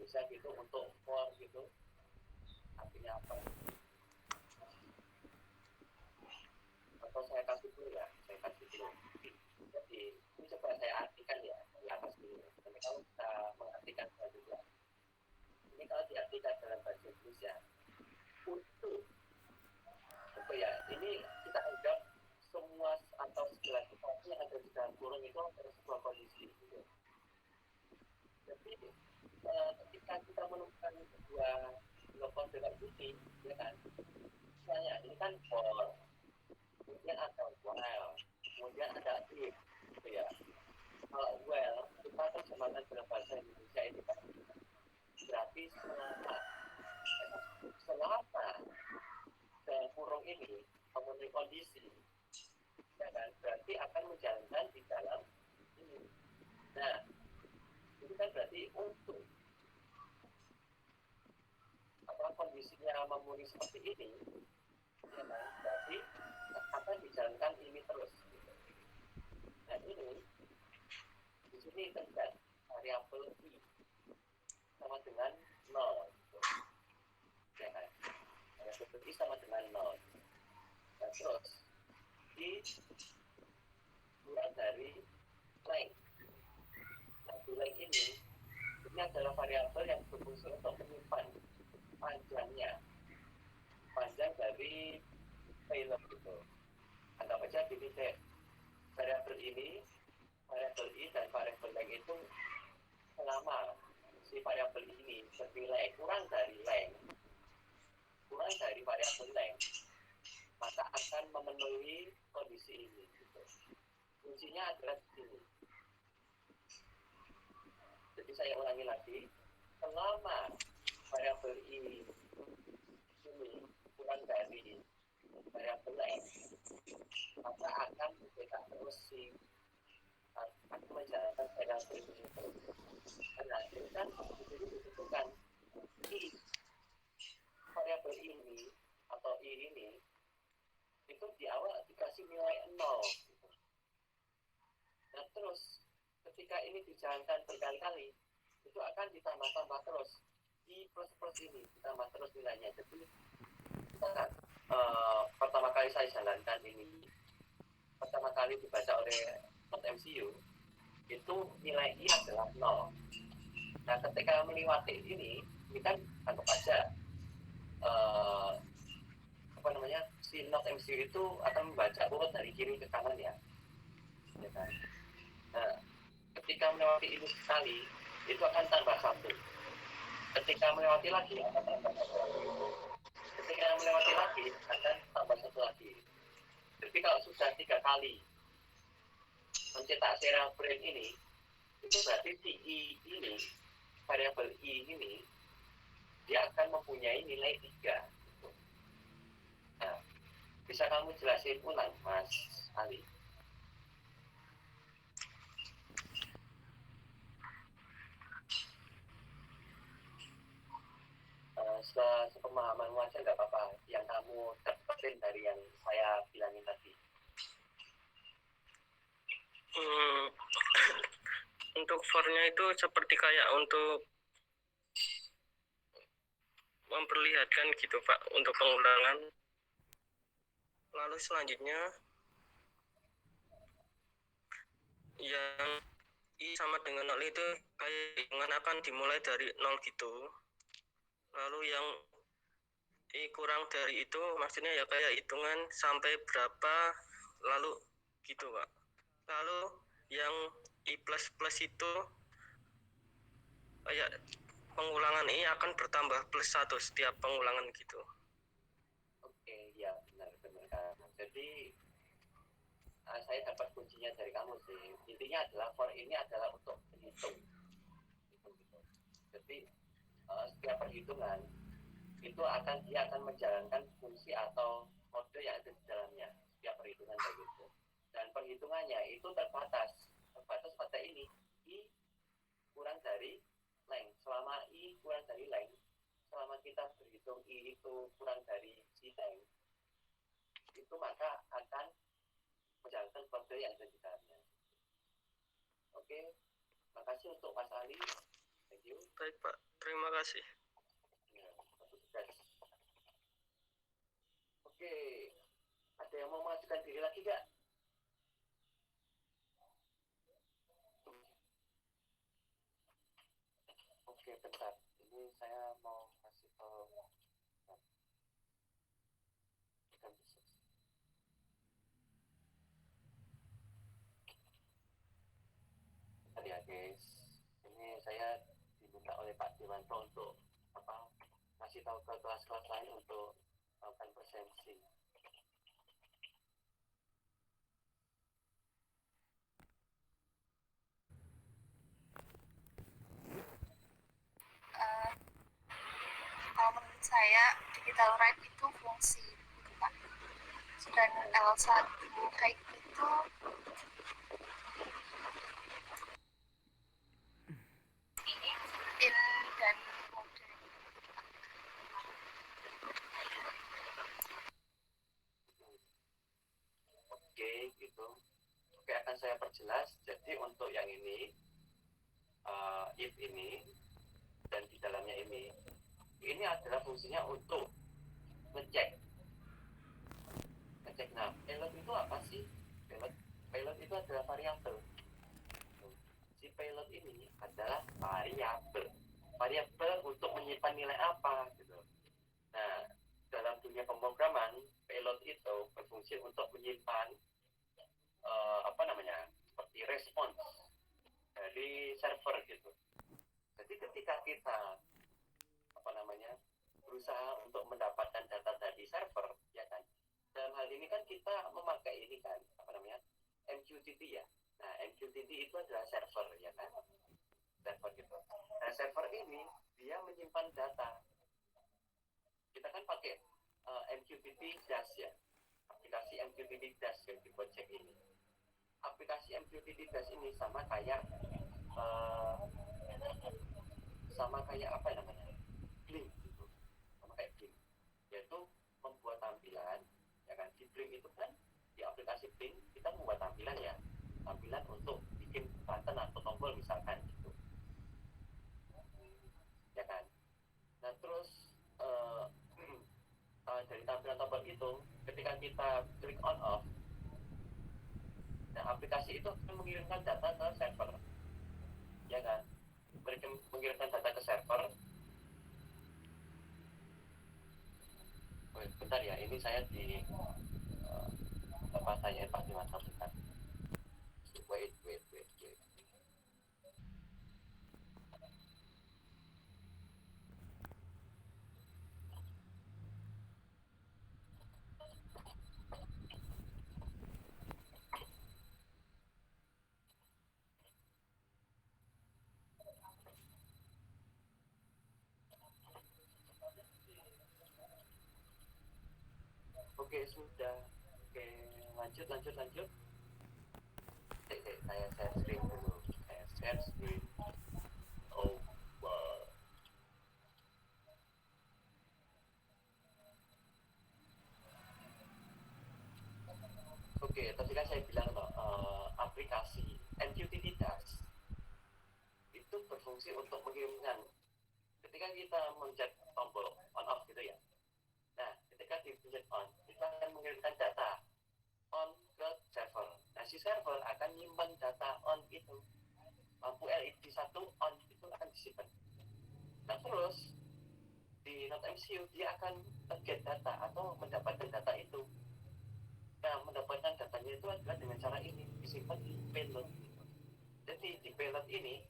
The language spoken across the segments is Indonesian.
Indonesia gitu untuk for gitu artinya apa? Atau saya kasih dulu ya, saya kasih dulu. Jadi ini coba saya artikan ya dari atas dulu. Jadi kalau kita mengartikan selanjutnya, ini kalau diartikan dalam bahasa Indonesia, untuk ya ini kita anggap semua atau segala sesuatu yang ada di dalam kurung itu adalah sebuah kondisi gitu. Jadi ketika kita menemukan sebuah blok dengan ini, ya kan? Misalnya ini kan for, kemudian ada while, kemudian ada if, gitu ya. Kalau well kita terjemahkan dalam bahasa Indonesia ini kan berarti selama dalam kurung ini memenuhi kondisi, ya kan? Berarti akan menjalankan di dalam ini. Nah, itu kan berarti untuk apa kondisinya memenuhi seperti ini, ya kan? Berarti akan dijalankan ini terus. Gitu. Nah ini di sini terlihat variabel i sama dengan 0, gitu. Ya kan? Variabel i sama dengan 0. Nah terus i kurang dari length. Nah length ini adalah variabel yang berfungsi untuk menyimpan panjang dari payload itu. Anggap aja gini deh, variabel ini, variabel i dan variabel length itu selama si variabel ini bernilai kurang dari variabel length, maka akan memenuhi kondisi ini. Gitu. Kuncinya adalah di sini. Jadi saya ulangi lagi, selama variabel i ini kurang dari variabel length, maka akan kita terus akan menjalankan variabel ini. Nah, ini kan jadi disebutkan i variabel ini atau i ini itu di awal dikasih nilai 0. Gitu. Nah terus ketika ini dijalankan berkali-kali itu akan ditambah-tambah terus i plus ini ditambah terus nilainya. Jadi kita pertama kali saya jalankan ini, pertama kali dibaca oleh MCU itu nilai i adalah 0. Nah ketika melewati ini kan anggap aja si not MCU itu akan membaca urut dari kiri ke kanan ya kan? Nah ketika melewati ini sekali itu akan tambah 1. Ketika melewati lagi akan tambah 1 lagi. Ketika melewati lagi akan tambah 1 lagi. Jadi kalau sudah 3 kali mencetak serial frame ini, itu berarti si i ini, variabel i ini, dia akan mempunyai nilai 3. Nah, bisa kamu jelasin ulang, Mas Ali? Sepemahamanmu aja nggak apa-apa, yang kamu dapetin dari yang saya bilangin tadi. Untuk for-nya itu seperti kayak untuk memperlihatkan gitu Pak, untuk pengulangan. Lalu selanjutnya yang i sama dengan 0 itu kayak hitungan akan dimulai dari 0 gitu. Lalu yang i kurang dari itu maksudnya ya kayak hitungan sampai berapa lalu gitu Pak. Lalu yang i plus plus itu kayak pengulangan i akan bertambah plus 1 setiap pengulangan gitu. Oke, ya benar. Jadi saya dapat kuncinya dari kamu sih. Intinya adalah for ini adalah untuk menghitung. Gitu. Jadi setiap perhitungan itu dia akan menjalankan fungsi atau kode yang ada di dalamnya. Setiap perhitungan kayak gitu. Dan perhitungannya itu terbatas pada ini i kurang dari length. Selama i kurang dari length, selama kita berhitung i itu kurang dari si length, itu maka akan menjalankan kode yang ada di dalamnya. Oke, makasih untuk Mas Ali. Thank you. Baik Pak, terima kasih. Ya, tugas. Oke, ada yang mau mengajukan diri lagi nggak? Oke, bentar. Ini saya mau kasih tahu. Tadi ya guys, ini saya diminta oleh Pak Dewanto untuk apa? Kasih tahu ke kelas-kelas lain untuk melakukan presensi. Kalau menurut saya digital right itu fungsi Pak. Dan L1 kayak gitu in dan mode. Oke, gitu. Oke, akan saya perjelas. Jadi untuk yang ini, if ini, dan di dalamnya ini adalah fungsinya untuk ngecek. Nah, payload itu apa sih? Payload itu adalah variabel. Si payload ini adalah variabel untuk menyimpan nilai apa gitu. Nah, dalam dunia pemrograman, payload itu berfungsi untuk menyimpan seperti respons dari server gitu. Jadi ketika kita berusaha untuk mendapatkan data dari server, ya kan? Dalam hal ini kan kita memakai ini kan MQTT ya. Nah, MQTT itu adalah server, ya kan? Server gitu. Nah, server ini dia menyimpan data. Kita kan pakai MQTT Dash ya. Aplikasi MQTT Dash yang dibuat cek ini. Aplikasi MQTT Dash ini sama kayak apa namanya? Blink gitu. Sama kayak Blink. Yaitu membuat tampilan, ya kan? Di Blink itu kan, di aplikasi Blink kita membuat tampilan ya. Tampilan untuk bikin button atau tombol misalkan gitu. Ya kan? Nah, terus dari tampilan tombol itu, ketika kita klik on off, nah aplikasi itu akan mengirimkan data ke server, ya kan? Mengirimkan data ke server. Bentar ya, ini saya di tempat saya Pak Dewanto, bentar. Wait. Oke, sudah. Oke, lanjut. Saya share screen dulu. Oh, wow. Oke, tadi kan saya bilang aplikasi MQTT Dash itu berfungsi untuk mengirimkan ketika kita mencet tombol on off gitu ya. Nah, ketika dipencet on, kita akan mengirimkan data on ke server. Nah, si server akan nyimpan data on itu. Lampu LED 1 on itu akan disimpan. Nah, terus di NodeMCU dia akan get data atau mendapatkan data itu. Nah, mendapatkan datanya itu adalah dengan cara ini, disimpan di payload. Jadi di payload ini,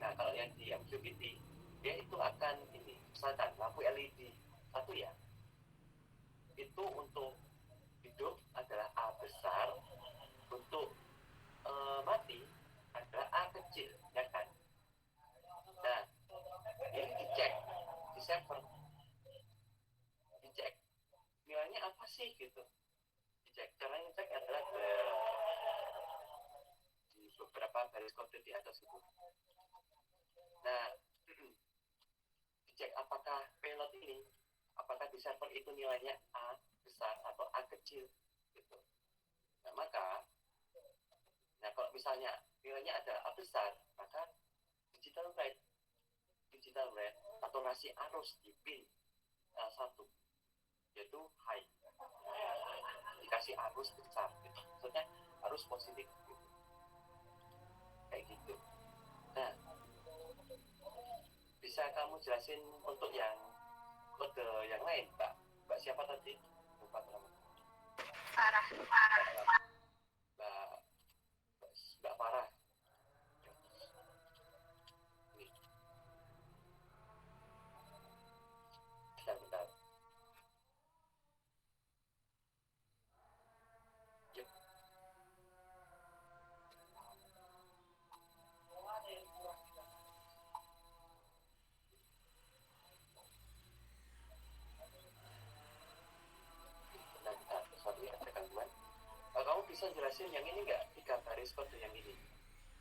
nah kalau yang di MQTT, dia itu akan ini, misalkan lampu LED 1 ya, itu untuk hidup adalah A besar, untuk mati adalah A kecil, ya kan? Nah, ini dicek di server, dicek nilainya apa sih gitu. Dicek, cara ngecek adalah di beberapa garis kode di atas itu. Nah, dicek apakah payload ini, apakah di server itu nilainya A besar atau A kecil gitu. Nah, kalau misalnya nilainya ada A besar, maka digital write digital write atau ngasih arus di pin L1 yaitu high, dikasih arus besar gitu. Maksudnya arus positif gitu. Kayak gitu. Nah, bisa kamu jelasin untuk yang kode yang lain, Mbak siapa tadi? Lupa nama. Farah. Mbak Farah. Bentar. Yuk. Bentar. Sorry, ada gangguan. Kamu bisa jelasin yang ini nggak? 3 baris kode yang ini.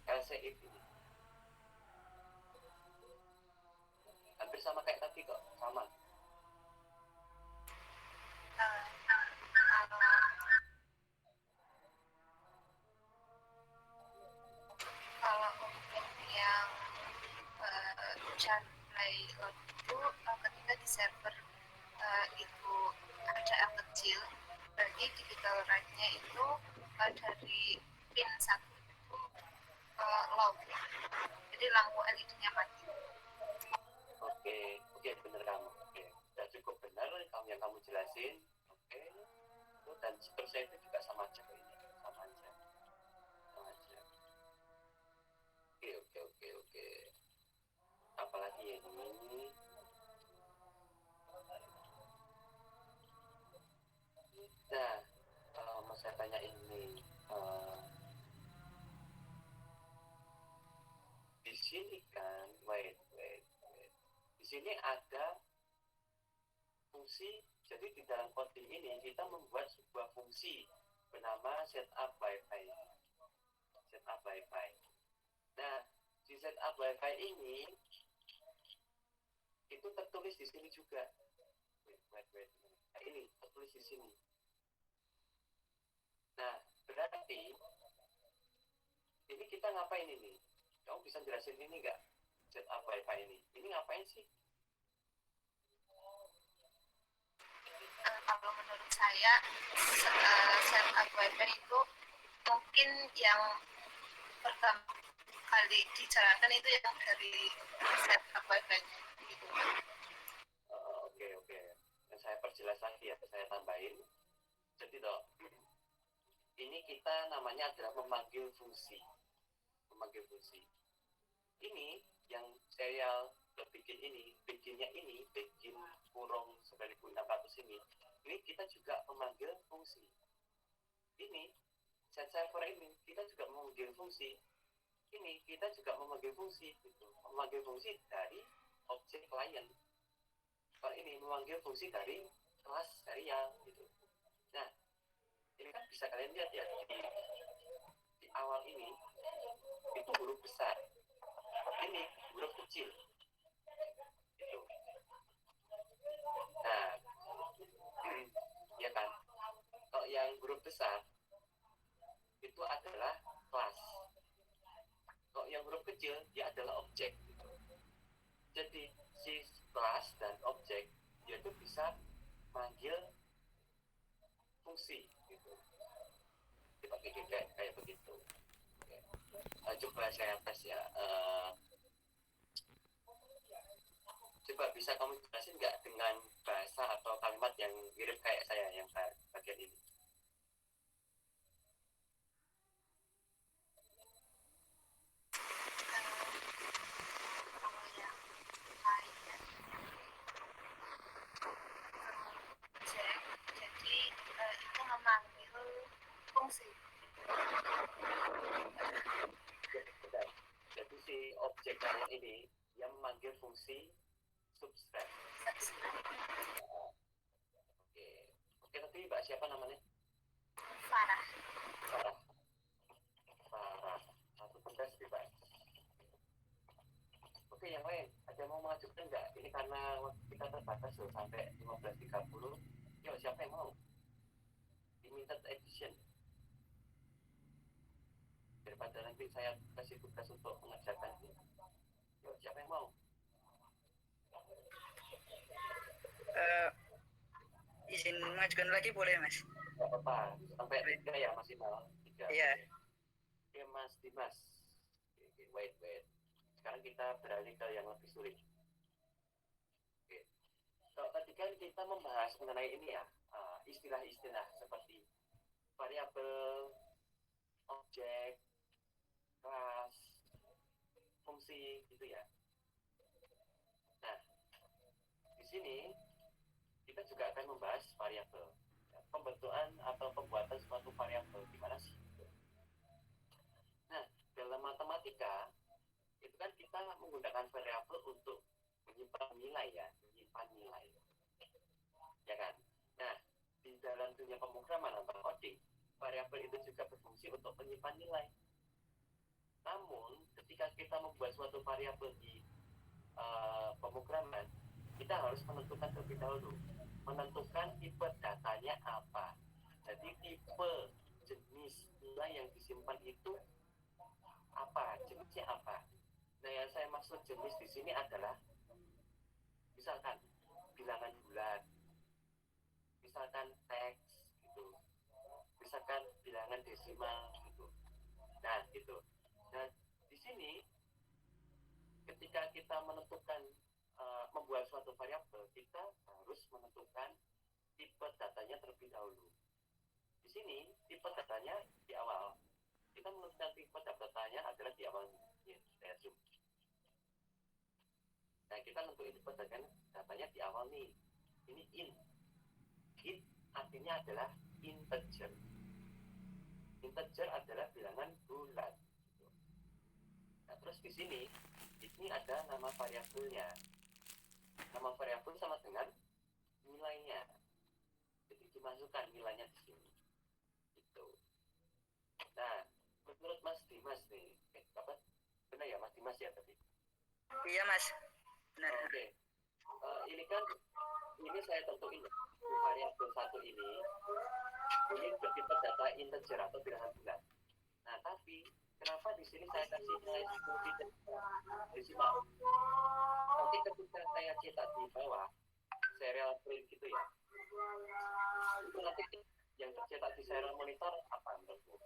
LCI ini. Hampir sama kayak tadi kok, sama. Kalau untuk yang Charlie itu ketika di server itu ada L kecil, berarti digital write-nya itu dari pin 1 itu low, jadi lampu LED-nya mati. Oke, bener kamu. Oke, udah cukup benar yang kamu jelasin. Oke, dan seterusnya itu juga sama aja ini, sama aja. Oke. Apalagi ini? Nah, mau saya tanya ini. Di sini kan, wait. Di sini ada fungsi. Jadi di dalam coding ini kita membuat sebuah fungsi bernama setup wifi. Nah, di setup wifi ini itu tertulis di sini juga. Wait. Nah, ini tertulis di sini. Nah, berarti ini kita ngapain ini? Kamu bisa jelasin ini nggak? Setup wifi ini. Ini ngapain sih? Kalau menurut saya setup wifi itu mungkin yang pertama kali dijalankan itu yang dari setup wifi gitu. Oke. Dan saya perjelas lagi ya, saya tambahin. Jadi toh, ini kita namanya adalah memanggil fungsi. Ini yang serial bikin ini, bikin kurung 9600 ini kita juga memanggil fungsi. Ini set server ini kita juga memanggil fungsi. Ini kita juga memanggil fungsi gitu. Memanggil fungsi dari objek klien. Kalau ini memanggil fungsi dari kelas serial gitu. Nah, ini kan bisa kalian lihat ya di awal ini itu huruf besar, ini huruf kecil gitu. Nah, ya kan, kalau yang huruf besar itu adalah kelas, kalau yang huruf kecil dia adalah objek gitu. Jadi si kelas dan objek dia itu bisa manggil fungsi gitu. Kita bikin kayak begitu. Coba saya tes ya. Coba bisa kamu jelasin nggak dengan bahasa atau kalimat yang mirip kayak saya yang bagian ini? Jadi itu memanggil fungsi. Jadi si objek kalian ini yang memanggil fungsi subscribe. Oke, tapi Mbak siapa namanya? Farah. Satu tugas bebas. Oke, yang lain ada yang mau mengajukan nggak? Ini karena kita terbatas loh sampai 15.30. Yuk, siapa yang mau? Limited edition. Daripada nanti saya kasih tugas untuk mengerjakan ini. Yuk, siapa yang mau? izin mengajukan lagi boleh Mas? Nggak apa-apa, sampai 3 ya maksimal 3. Iya. Oke Mas Dimas. Oke, wait. Sekarang kita beralih ke yang lebih sulit. Oke. Kalau tadi kan kita membahas mengenai ini ya, istilah-istilah seperti variabel, objek, kelas, fungsi gitu ya. Nah, di sini kita juga akan membahas variabel, pembentukan atau pembuatan suatu variabel gimana sih? Nah, dalam matematika itu kan kita menggunakan variabel untuk menyimpan nilai ya, ya kan? Nah, di dalam dunia pemrograman atau coding, variabel itu juga berfungsi untuk menyimpan nilai. Namun, ketika kita membuat suatu variabel di pemrograman, kita harus menentukan terlebih dahulu, menentukan tipe datanya apa. Jadi tipe jenis nilai yang disimpan itu apa, jenisnya apa. Nah, yang saya maksud jenis di sini adalah misalkan bilangan bulat, misalkan teks gitu, misalkan bilangan desimal gitu. Nah, gitu. Nah, di sini ketika kita menentukan membuat suatu variabel, kita harus menentukan tipe datanya terlebih dahulu. Di sini tipe datanya di awal. Kita menentukan tipe datanya adalah di awal. Ya, saya zoom. Nah, kita nentuin tipe datanya di awal nih. Ini int. Int artinya adalah integer. Integer adalah bilangan bulat. Nah, terus di sini ini ada nama variabelnya. Nama variabel sama dengan nilainya. Jadi dimasukkan nilainya di sini. Gitu. Nah, menurut Mas Dimas nih, apa? Benar ya Mas Dimas ya tadi? Iya Mas, benar. Oke. Ini kan, ini saya tentuin variabel satu ini bertipe data integer atau bilangan bulat. Nah, tapi kenapa di sini saya kasih nilai 10 tidak desimal? Nanti ketika saya cetak di bawah serial print gitu ya, itu nanti yang tercetak di serial monitor apa menurutmu?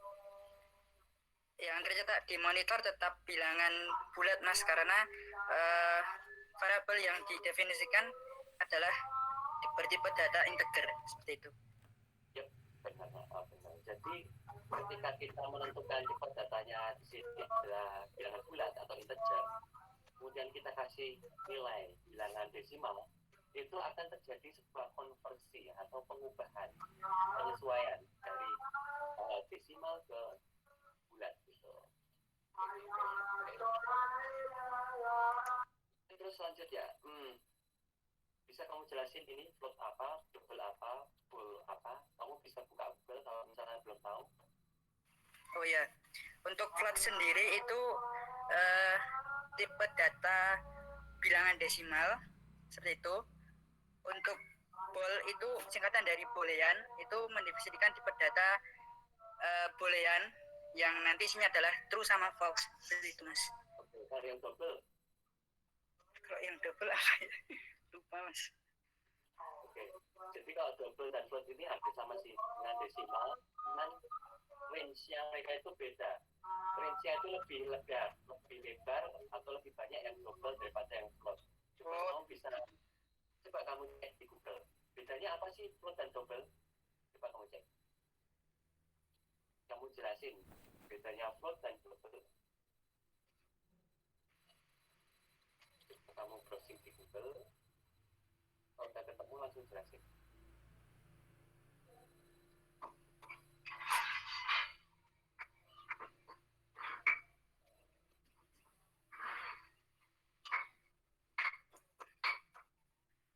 Yang tercetak di monitor tetap bilangan bulat Mas, karena variabel yang didefinisikan adalah bertipe data integer seperti itu. Ya, benar. Jadi ketika kita menentukan tipe datanya di sini adalah bilangan bulat atau integer, kemudian kita kasih nilai bilangan desimal, itu akan terjadi sebuah konversi atau pengubahan, penyesuaian dari desimal ke bulat gitu. Terus lanjut ya, bisa kamu jelasin ini float apa, double apa, full apa? Kamu bisa buka Google kalau misalnya belum tahu. Oh ya, untuk float sendiri itu tipe data bilangan desimal seperti itu. Untuk bool itu singkatan dari boolean, itu mendefinisikan tipe data boolean yang nanti isinya adalah true sama false seperti itu Mas. Oke, kalau yang double? Kalau yang double apa ya? Lupa Mas. Oke, jadi kalau double dan float ini hampir sama sih dengan desimal, dengan range-nya mereka itu beda. Range-nya itu lebih lebar atau lebih banyak yang double daripada yang float. Coba kamu bisa, coba kamu cek di Google. Bedanya apa sih float dan double? Coba kamu cek. Kamu jelasin bedanya float dan double. Coba kamu browsing di Google. Kalau udah ketemu langsung jelasin.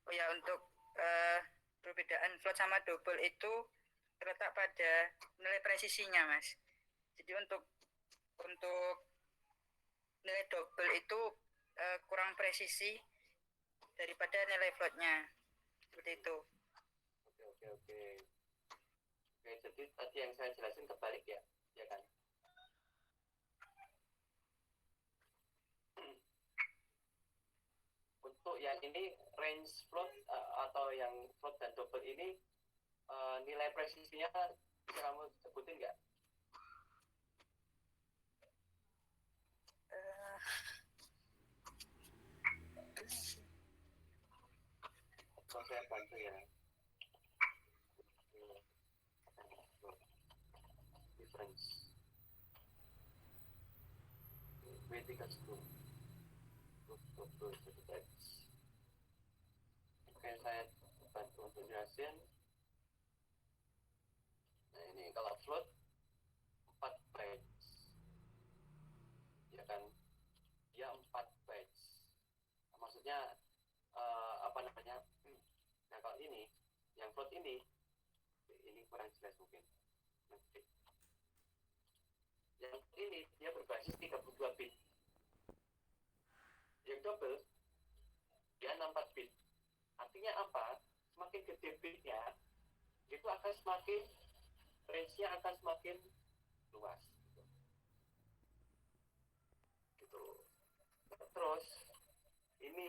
Oh ya, untuk perbedaan float sama double itu terletak pada nilai presisinya Mas. Jadi untuk nilai double itu kurang presisi daripada nilai floatnya seperti itu. Oke, jadi tadi yang saya jelasin kebalik ya kan? Untuk yang ini range float atau yang float dan double ini nilai presisinya bisa kamu sebutin nggak? Atau saya bantu ya. Difference. W30. Oke, saya bantu untuk jelasin. Nah ini kalau float 4 bytes, ya kan? Dia 4 bytes. Maksudnya apa namanya? Nah kalau ini, yang float ini kurang jelas mungkin. Yang ini dia berbasis 32 bit. Yang double dia 64 bit. Artinya apa? Semakin gede bitnya, itu akan semakin range-nya akan semakin luas. Gitu. Terus ini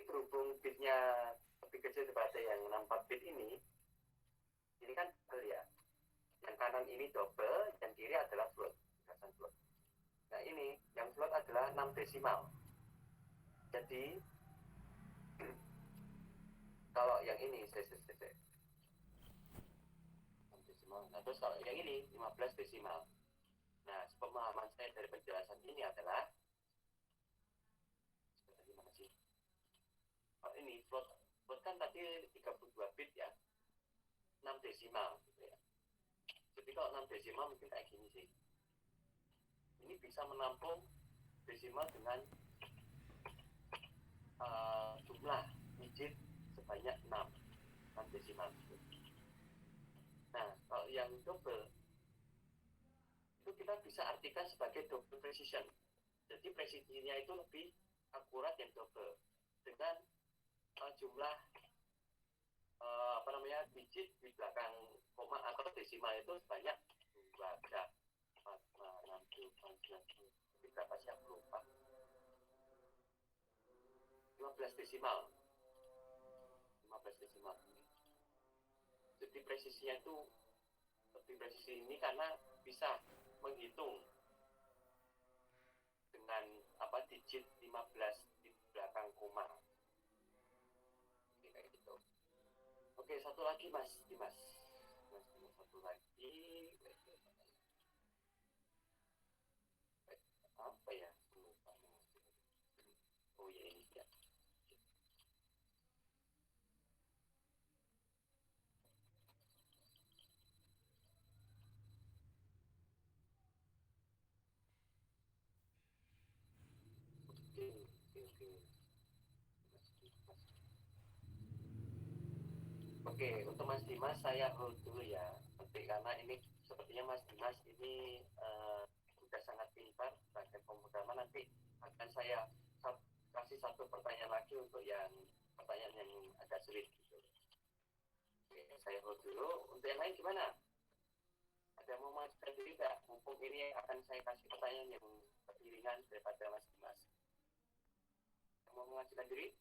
berhubung bitnya lebih kecil daripada yang 64 bit ini kan double ya. Yang kanan ini double, yang kiri adalah float. Nah ini yang float adalah 6 desimal. Jadi kalau yang ini 6 desimal. Nah terus kalau yang ini 15 desimal. Nah pemahaman saya dari penjelasan ini adalah gimana sih? Kalau ini float kan tadi 32 bit ya, 6 desimal gitu ya. Jadi kalau 6 desimal mungkin kayak gini sih. Ini bisa menampung desimal dengan jumlah digit sebanyak 6 desimal. Nah, kalau yang double itu kita bisa artikan sebagai double precision. Jadi presisinya itu lebih akurat yang double dengan jumlah digit di belakang koma atau desimal itu sebanyak 2, 4, 5, 6, 7, 8, 9, 10, berapa sih aku lupa. 15 desimal. Jadi presisinya itu lebih presisi ini karena bisa menghitung dengan digit 15 di belakang koma. Oke, kayak gitu. Oke, satu lagi Mas Dimas. Satu lagi. Apa ya? Oh ya ini ya. Oke, untuk Mas Dimas saya hold dulu ya. Karena ini sepertinya Mas Dimas ini sudah sangat pintar pakai pemrograman. Nanti akan saya kasih satu pertanyaan lagi untuk yang pertanyaan yang agak sulit gitu. Oke, saya hold dulu. Untuk yang lain gimana? Ada mau mengajukan diri nggak? Mumpung ini akan saya kasih pertanyaan yang lebih ringan daripada Mas Dimas. Yang mau mengajukan diri?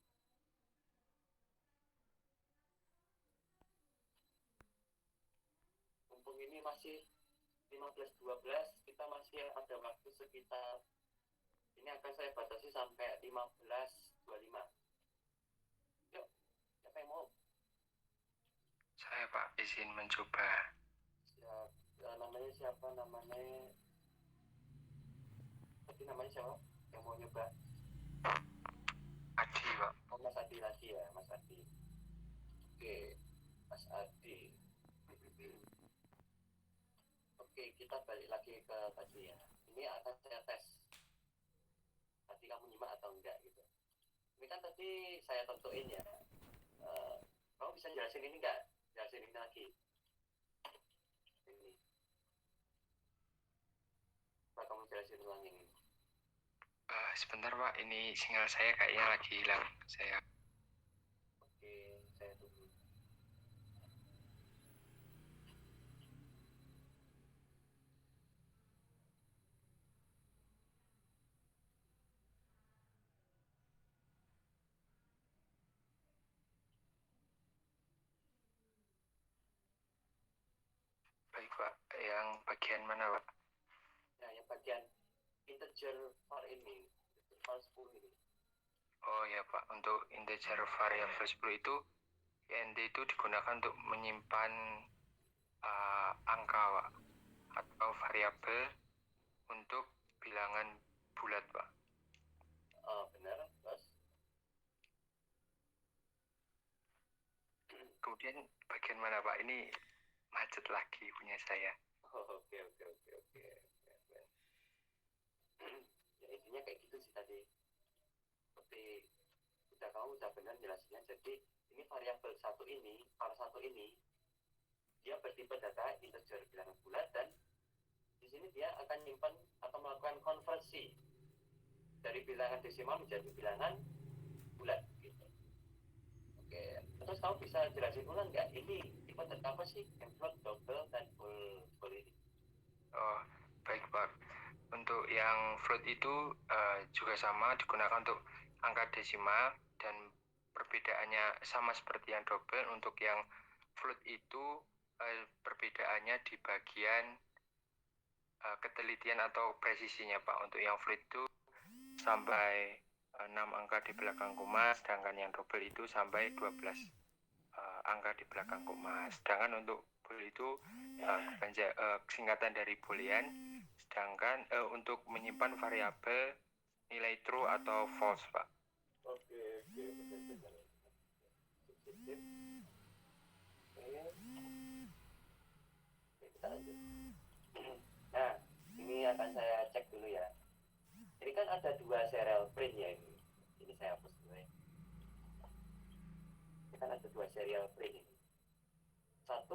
Mumpung ini masih 15.12, kita masih ada waktu sekitar, ini akan saya batasi sampai 15.25. Yuk, siapa yang mau? Saya Pak, izin mencoba. Namanya siapa? Tadi namanya siapa? Yang mau nyoba? Adi Pak. Oh, Mas Adi lagi ya, Mas Adi. Oke, Mas Adi. Oke, kita balik lagi ke tadi ya. Ini akan saya tes. Tadi kamu nyimak atau enggak gitu. Ini kan tadi saya tentuin ya. Kamu bisa jelasin ini enggak? Jelasin ini lagi. Ini. Pak, kamu jelasin ulang ini. Sebentar Pak, ini sinyal saya kayaknya lagi hilang. Oke, saya tunggu. Pak. Yang bagian mana, Pak? Nah, yang bagian integer var ini, integer var 10 ini. Oh ya, Pak. Untuk integer variabel 10 itu, int itu digunakan untuk menyimpan angka, Pak, atau variabel untuk bilangan bulat, Pak. Oh, benar, terus. Kemudian bagian mana, Pak? Ini macet lagi punya saya. Oh, oke. Ya intinya kayak gitu sih tadi. Seperti kamu udah benar jelasnya. Jadi ini variabel satu ini, var satu ini, dia bertipe data integer bilangan bulat, dan di sini dia akan nyimpan atau melakukan konversi dari bilangan desimal menjadi bilangan bulat gitu. Oke, terus kamu bisa jelasin ulang nggak ini tipe data apa sih yang float, double, dan full ini? Oh, baik, Pak. Untuk yang float itu juga sama, digunakan untuk angka desimal, dan perbedaannya sama seperti yang double. Untuk yang float itu perbedaannya di bagian ketelitian atau presisinya, Pak. Untuk yang float itu sampai 6 angka di belakang koma, sedangkan yang double itu sampai 12 angka di belakang koma. Sedangkan untuk bool itu singkatan dari boolean, sedangkan untuk menyimpan variabel nilai true atau false, Pak. Oke, benar. Sip. Oke, kita lanjut. Nah, ini akan saya cek dulu ya. Ini kan ada 2 serial print ya ini. Ini saya hapus dulu ya. Ini kan ada 2 serial print ini. 1+1,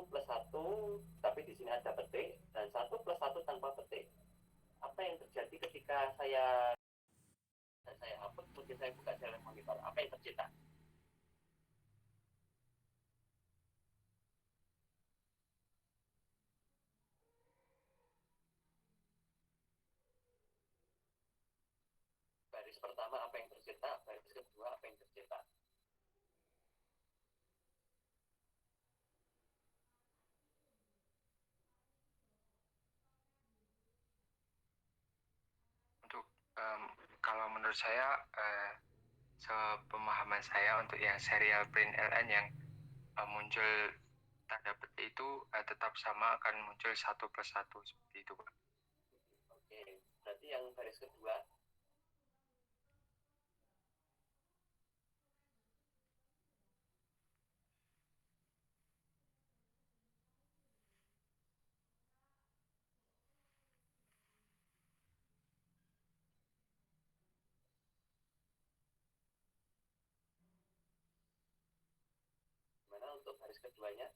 tapi di sini ada petik, dan 1+1 tanpa petik. Apa yang terjadi ketika saya upload, kemudian saya buka serial monitor? Apa yang tercetak? Baris pertama apa yang tercetak, baris kedua apa yang tercetak. Untuk kalau menurut saya, sepemahaman saya, untuk yang serial print ln yang muncul tanda petik itu tetap sama, akan muncul 1+1 seperti itu, Pak. Oke, berarti yang baris kedua mana untuk baris keduanya?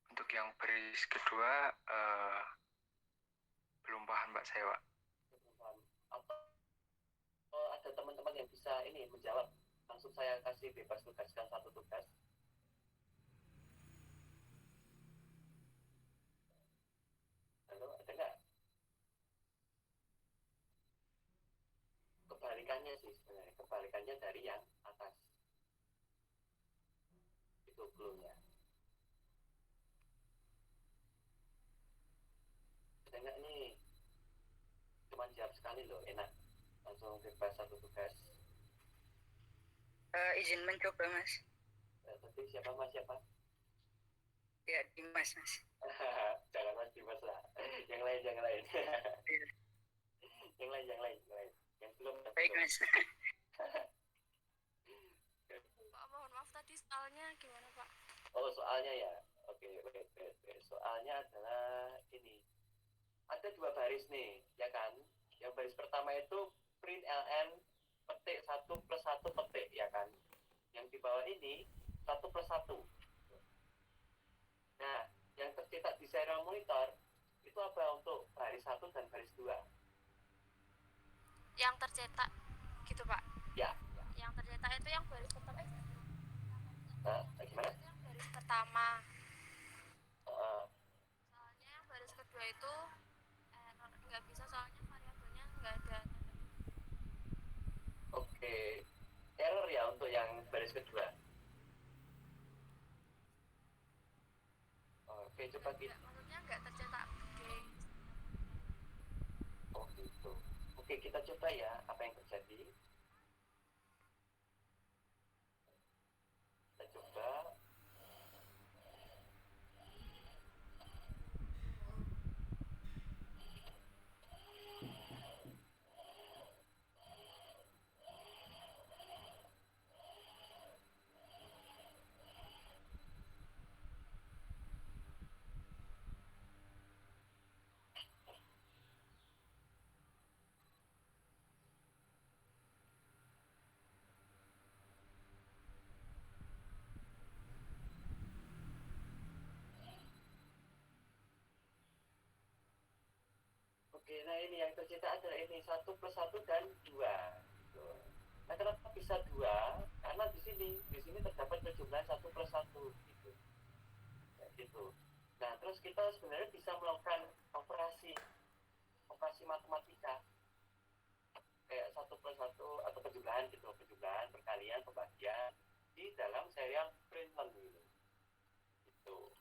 Untuk yang baris kedua belum paham, Pak, saya, Pak. Atau ada teman-teman yang bisa ini menjawab, langsung saya kasih bebas tugaskan satu tugas. Halo, ada nggak? Kebalikannya sih sebenarnya, kebalikannya dari yang atas. Itu clue-nya. Ada nggak nih? Cuma jawab sekali loh, enak. Langsung bebas satu tugas. Izin mencoba, Mas. Tapi siapa mas siapa? Ya, Dimas, Mas. Jangan mas Dimas lah. Yang lain. yang lain. Yang belum. Baik, Mas. Pak, mohon maaf tadi soalnya gimana, Pak? Oh, soalnya ya. Oke. Soalnya adalah ini. Ada 2 baris nih, ya kan? Yang baris pertama itu print ln petik 1+1 petik, ya kan? Yang di bawah ini 1+1. Nah, yang tercetak di serial monitor itu apa untuk baris 1 dan baris 2? Yang tercetak gitu, Pak? Ya. Yang tercetak itu yang baris pertama. Gimana? Itu yang baris pertama. Uh, Soalnya yang baris kedua itu nggak bisa, soalnya variabelnya nggak ada. Oke. Error ya untuk yang baris kedua. enggak, maksudnya enggak tercetak gede. Oh gitu. Oke, kita coba ya apa yang terjadi. Kita coba. Oke, nah ini yang tercetak adalah ini 1+1 dan 2. Gitu. Nah, kenapa bisa 2? Karena di sini terdapat kejumlahan 1+1 gitu. Ya, gitu. Nah, terus kita sebenarnya bisa melakukan operasi matematika kayak 1+1 atau kejumlahan gitu, kejumlahan, perkalian, pembagian di dalam serial Princeton ini. Gitu.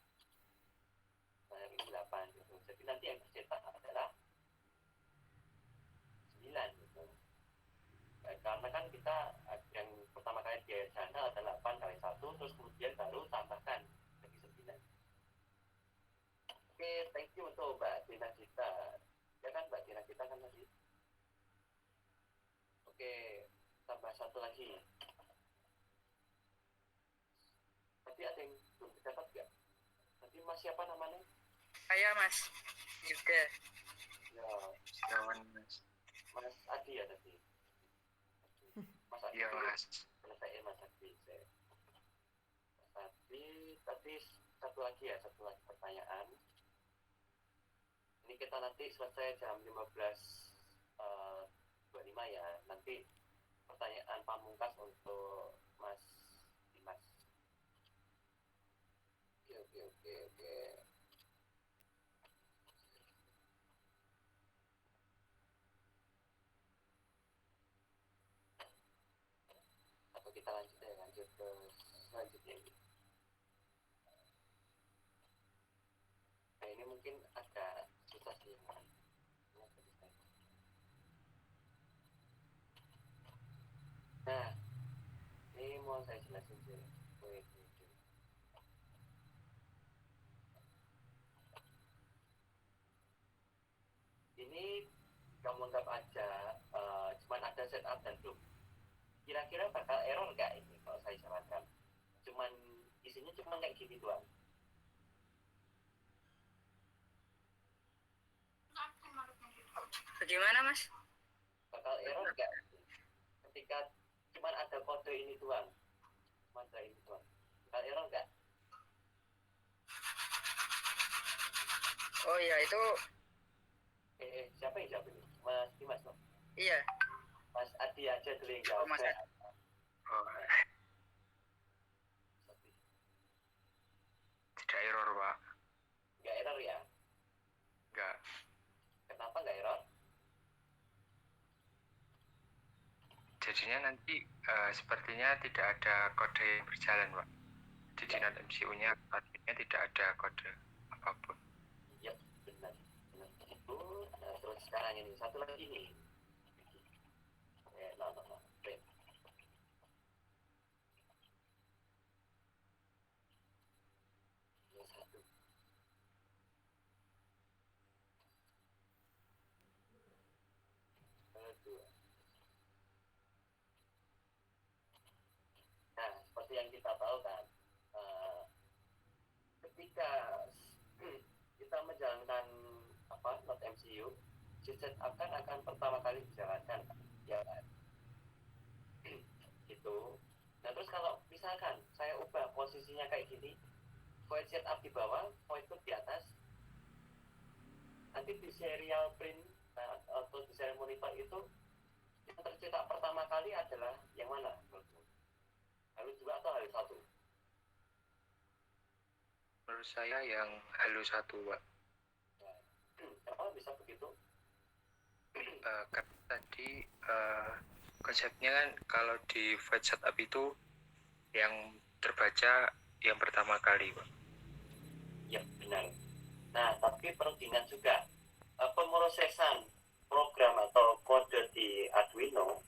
Nah, ini 8 gitu. Jadi nanti yang tercetak adalah 9 gitu. Nah, karena kan kita yang pertama kali di sana adalah 8 kali 1, terus kemudian baru tambahkan jadi 9. Oke, thank you untuk Mbak Dina Gita. Ya kan Mbak Dina Gita kan tadi. Oke, tambah satu lagi. Tadi ada yang belum dapat nggak? Tadi Mas siapa namanya? Saya Mas juga. Ya, Sirawan Mas. Mas Adi ya tadi. Mas Adi. Iya Mas. Selesaiin Mas Adi. Mas Adi, tadi satu lagi pertanyaan. Ini kita nanti selesai jam 15.25 ya. Nanti pertanyaan pamungkas untuk Mas Dimas. Oke. Atau kita lanjut ke selanjutnya. Nah, ini mungkin agak susah sih. Nah, ini mau saya jelasin sih. Ini kamu anggap aja cuman ada setup dan loop. Kira-kira bakal error nggak ini kalau saya jalankan? Isinya cuma kayak gini doang. Bagaimana Mas? Bakal error nggak ketika cuma ada kode ini doang? Bakal error nggak? Oh iya itu. Siapa yang jawab ini? Mas Dimas, no? Iya. Mas Adi aja dulu yang jawab. Oh Mas Adi. Oh, tidak error Pak. Nggak error ya? Enggak. Kenapa nggak error? Jadinya nanti sepertinya tidak ada kode yang berjalan Pak. Di not MCU-nya artinya tidak ada kode apapun. Iya, benar. Itu, terus sekarang ini satu lagi nih. Oke. Ini satu. Dua. Nah, seperti yang kita tahu kan, ketika kita menjalankan not MCU, setup akan pertama kali dijalankan, ya kan? Gitu. Nah, terus kalau misalkan saya ubah posisinya kayak gini, void setup di bawah, void loop di atas, nanti di serial print atau di serial monitor itu yang tercetak pertama kali adalah yang mana? Halo 2 atau halo 1? Menurut saya yang halo 1 Pak. Kenapa bisa begitu? Karena tadi konsepnya kan kalau di void setup itu yang terbaca yang pertama kali Pak. Ya, benar. Nah, tapi perlu diingat juga, pemrosesan program atau kode di Arduino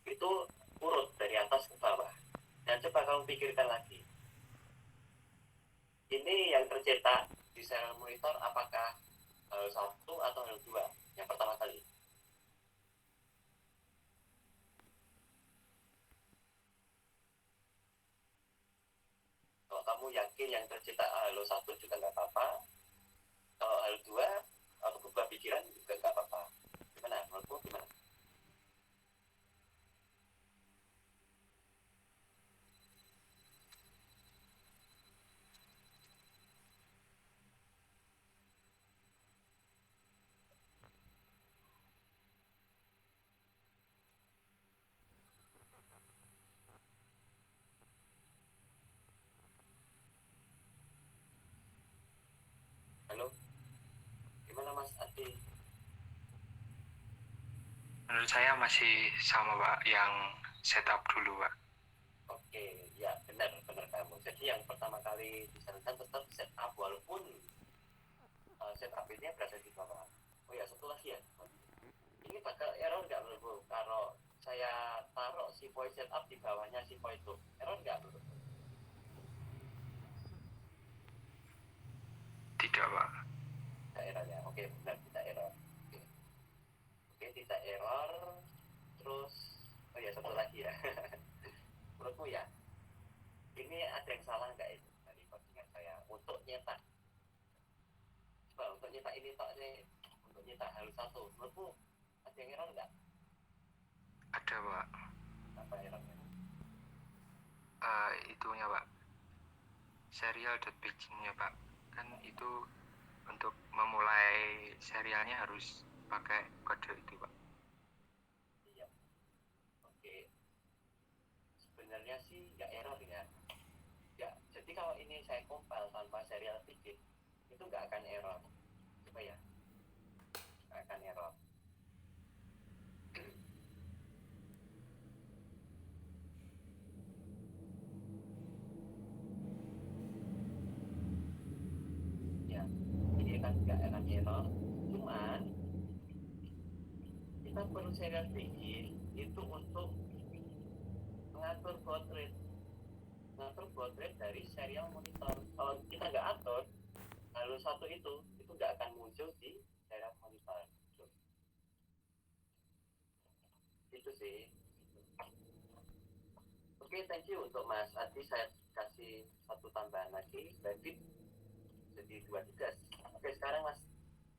itu urut dari atas ke bawah. Dan coba kamu pikirkan lagi, ini yang tercetak di serial monitor apakah H1 atau H2 yang pertama kali? Kalau kamu yakin yang tercetak Halo 1 juga nggak apa-apa, kalau Halo 2 atau berubah pikiran juga nggak apa-apa. Gimana? Menurutmu gimana? Halo? Gimana Mas Adi? Menurut saya masih sama Pak, yang setup dulu Pak. Oke, ya benar kamu. Jadi yang pertama kali disarankan tetap setup walaupun setup ini berada di bawah. Oh ya, satu lagi ya. Ini bakal error nggak menurutmu kalau saya taruh si voice setup di bawahnya si voice loop? Error nggak menurutmu? Tidak Pak. Tidak error ya. Oke, benar tidak error. Oke, tidak error. Terus, oh ya satu lagi ya. Menurutmu ya, ini ada yang salah nggak itu dari postingan saya untuk nyetak? Coba untuk nyetak ini tok nih, untuk nyetak Halo 1, menurutmu ada yang error nggak? Ada Pak. Apa errornya? Itunya Pak, serial.paginnya Pak, kan itu untuk memulai serialnya harus pakai kode itu Pak. Iya. Oke. Sebenarnya sih nggak error ya. Ya, jadi kalau ini saya compile tanpa serial begin, itu nggak akan error. Coba ya, nggak akan error. Ya, ini kan nggak akan error. Cuman kita perlu serial begin itu untuk mengatur baud rate, dari serial monitor. Kalau kita nggak atur, Halo 1 itu nggak akan muncul di serial monitor. Itu sih. Oke, thank you untuk Mas Adi. Saya kasih satu tambahan lagi, berarti jadi 2 tugas. Oke, sekarang Mas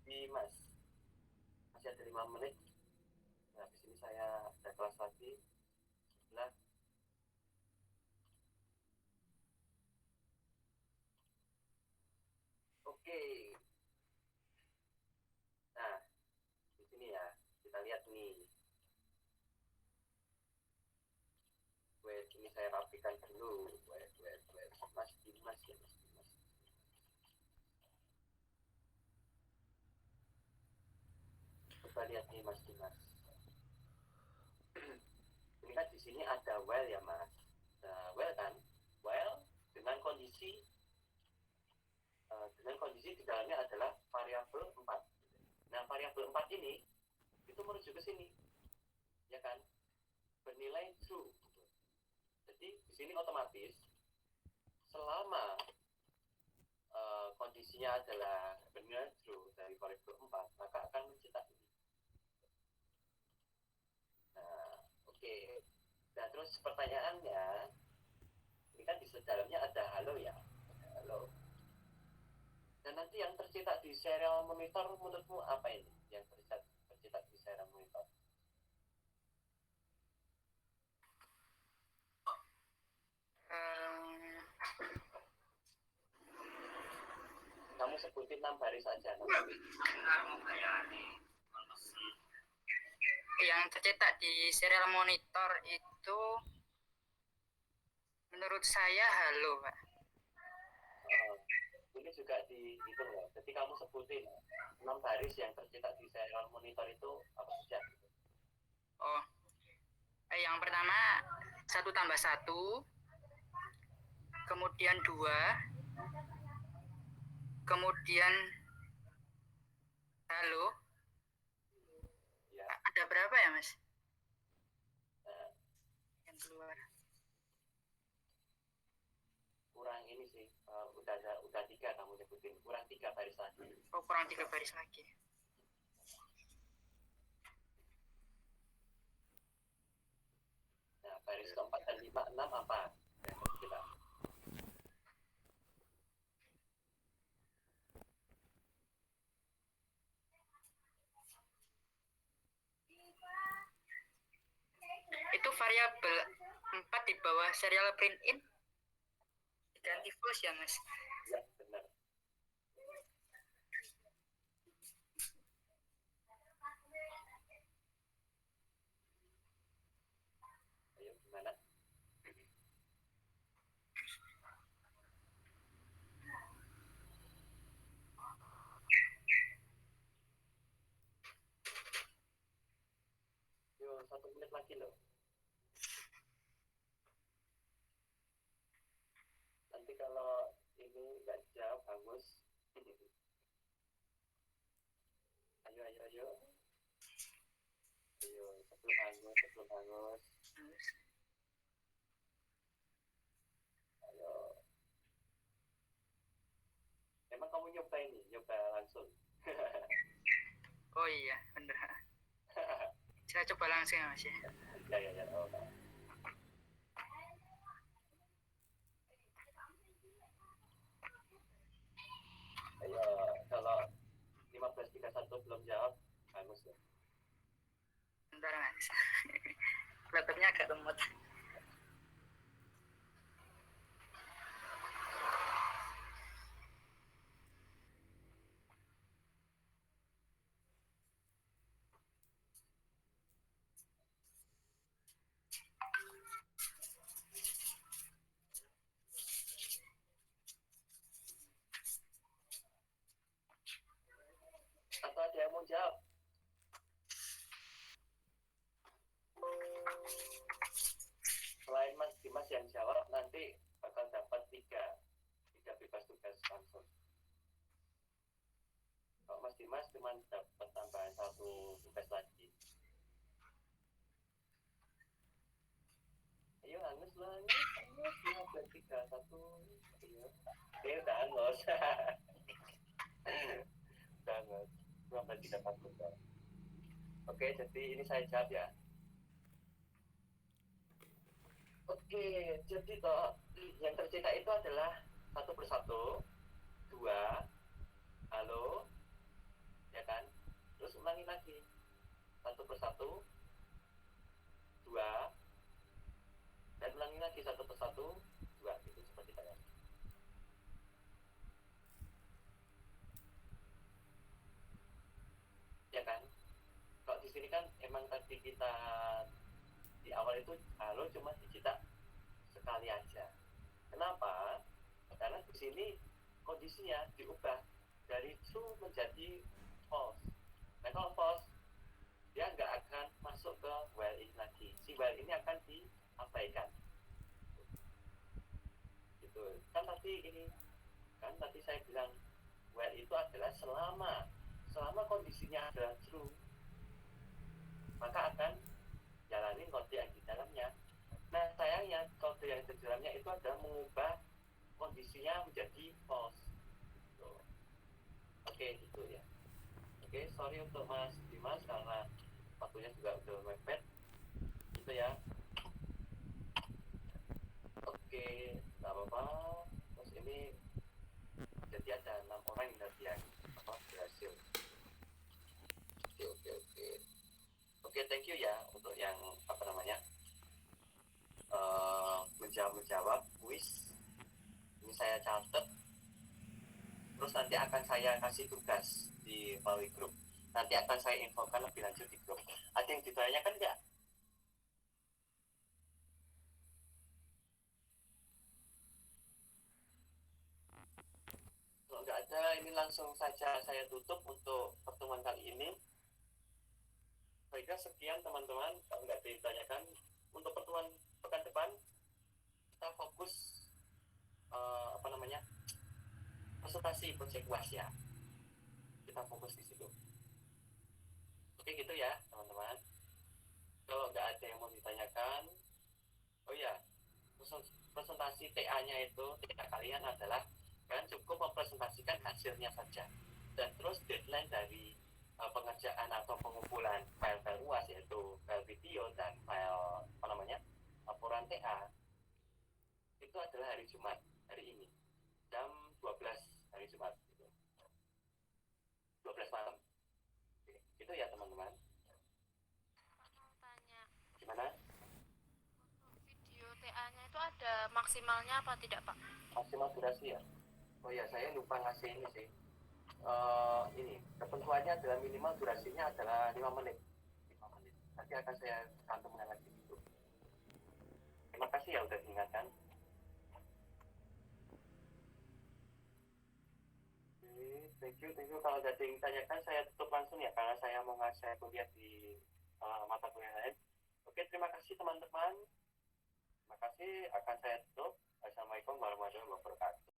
Dimas, masih ada 5 menit. Nah, habis ini saya ada kelas lagi. Nah, oke. Nah, di sini ya, kita lihat nih. Wait, ini saya rapikan dulu. Wait. Mas Dimas ya, Mas Dimas. Coba lihat nih Mas Dimas. Ini kan di sini ada while ya Mas. Nah, while kan, while dengan kondisi di dalamnya adalah variabel 4. Nah, variabel 4 ini itu menuju ke sini, ya kan? Bernilai true. Jadi di sini otomatis selama kondisinya adalah bernilai true dari variabel 4, maka akan mencetak ini. Nah, oke. Nah, terus pertanyaannya, ini kan di dalamnya ada halo ya, halo. Dan nanti yang tercetak di serial monitor menurutmu apa ini? Yang tercetak di serial monitor? Kamu sebutin 6 baris saja. Yang tercetak di serial monitor itu menurut saya halo Pak. Ini juga dihitung ya. Jadi kamu sebutin 6 baris yang tercetak di serial monitor itu apa saja? Oh, yang pertama 1 tambah 1, kemudian 2, kemudian Halo, Ya. ada berapa ya Mas Nah, yang keluar? kurang ini sih, udah 3 kamu nyebutin, kurang 3 baris lagi. Oh, kurang 3 baris lagi. Nah, baris keempat dan 5, 6 apa? Ya, kita. Itu variabel 4 di bawah serial print in diganti false ya Mas? Ya, benar. Ayo, gimana? Yo, 1 menit lagi loh. Nanti kalau ini nggak jawab, bagus. Ayo, ayo, ayo. Ayo, sebelum hangus. Ayo. Emang kamu nyoba ini? Nyoba langsung? Oh iya, bener. Saya coba langsung ya Mas ya. Ya. Oh, nah. Ayo, kalau 15.31 belum jawab, bagus ya. Bentar Mas. Laptopnya agak lemot. Atau ada yang mau jawab? Selain Mas Dimas yang jawab, nanti bakal dapat 3 bebas tugas langsung. Kalau Mas Dimas cuma dapat tambahan 1 tugas lagi. Ayo hangus lah, hangus 15.31. Ayo. Oke, udah hangus. Udah hangus. 15.40. Oke, jadi ini saya jawab ya. Oke, jadi toh yang tercetak itu adalah 1 per 1, 2, halo, ya kan? Terus ulangi lagi, 1 per 1, 2, dan ulangi lagi 1 per 1, 2, gitu seperti tadi. Ya kan? Kalau di sini kan emang tadi kita di awal itu halo cuma dicetak sekali aja. Kenapa? Karena di sini kondisinya diubah dari true menjadi false. Nah kalau false, dia nggak akan masuk ke while ini lagi. Si while ini akan diabaikan. Gitu. Kan tadi saya bilang while itu adalah selama kondisinya adalah true, maka akan jalanin kode yang di dalamnya. Nah sayangnya kode yang di dalamnya itu adalah mengubah kondisinya menjadi false. Gitu. Oke, gitu ya. Oke, sorry untuk Mas Dimas karena waktunya juga udah mepet. Gitu ya. Oke, nggak apa-apa. Terus ini jadi ada 6 orang yang tadi yang berhasil. Oke. Oke, thank you ya untuk yang menjawab kuis. Ini saya catat. Terus nanti akan saya kasih tugas di melalui grup. Nanti akan saya infokan lebih lanjut di grup. Ada yang ditanyakan nggak? Kalau nggak ada, ini langsung saja saya tutup untuk pertemuan kali ini. Baiklah, sekian teman-teman. Kalau nggak ditanyakan, untuk pertemuan pekan depan kita fokus presentasi proyek UAS ya. Kita fokus di situ. Oke gitu ya teman-teman. Kalau nggak ada yang mau ditanyakan, oh ya, presentasi TA-nya itu, TA kalian adalah kalian cukup mempresentasikan hasilnya saja. Dan terus deadline dari pengerjaan atau pengumpulan file-file UAS yaitu file video dan file apa namanya laporan TA itu adalah hari Jumat, hari ini jam 12 hari Jumat gitu. 12 malam. Oke, gitu ya teman-teman. Mau tanya, Gimana? untuk video TA-nya itu ada maksimalnya apa tidak, Pak? Maksimal durasi ya? Oh ya, saya lupa ngasih ini sih. Ini ketentuannya adalah minimal durasinya adalah 5 menit. 5 menit. Nanti akan saya cantumkan lagi itu. Terima kasih ya udah diingatkan. Thank you. Kalau ada yang ditanyakan saya tutup langsung ya, karena saya mau ngasih kuliah di mata kuliah lain. Oke, terima kasih teman-teman. Terima kasih, akan saya tutup. Assalamualaikum warahmatullahi wabarakatuh.